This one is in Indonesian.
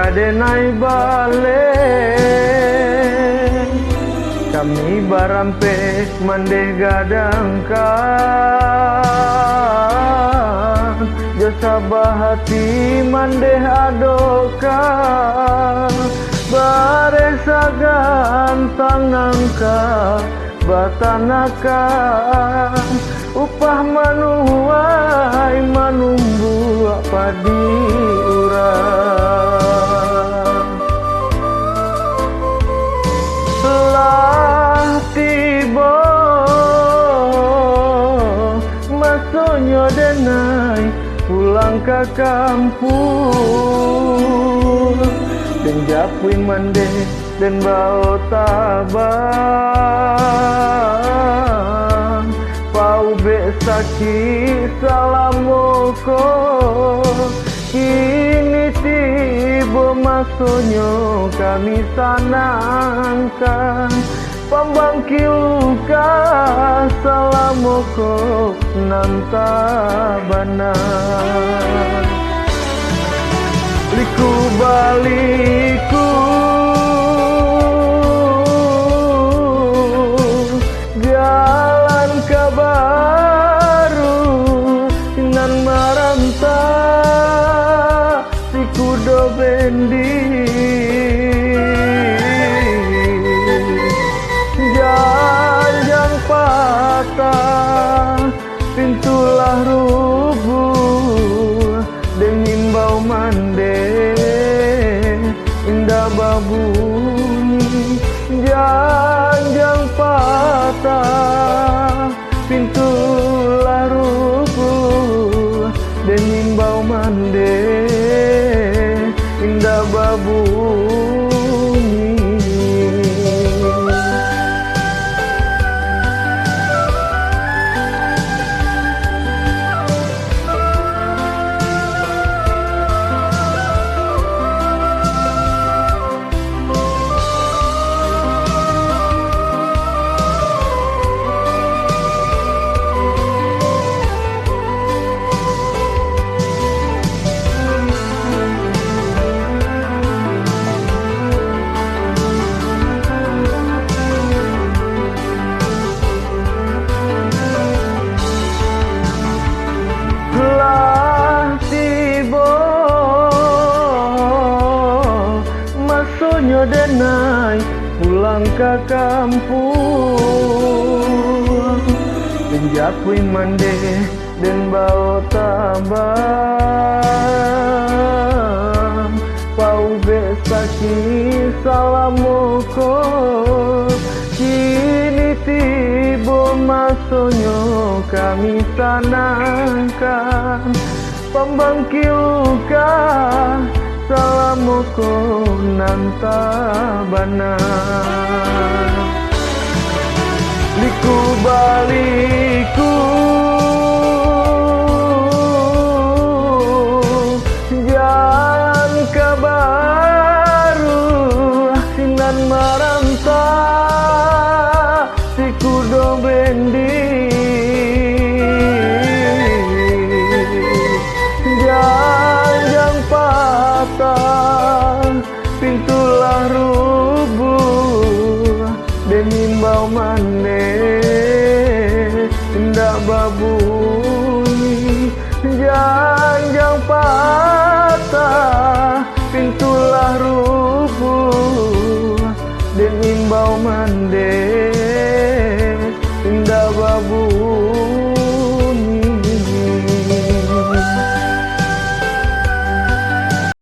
kadenai bale kami barampe mandeh gadangkan jasa bahati mandeh adokan bare sagantang nangka batanakan upah manuai manumbu padi urang lah tiba masonyo denai pulang ke kampung dan japui mande dan bau tabang pau besaki salamoko kini tiba masonyo kami sanangkan pembangki luka salamoko nantabana liku baliku jalan ke baru nan maranta si kudo bendi janjang patah pintulah rubuh dengin bau mande indah babunyi janjang patah pintulah rubuh dengin bau mande indah babunyi. Masonyo denai pulang ke kampung penjapui mande dan bau tabang pau besaki salamoko kini tibo masonyo kami sanangkan pembangki luka salamoko nantabana liku baliku jalan ke baru sinan maranta si kudo bendi janjang patah pintulah rubuh denimbau man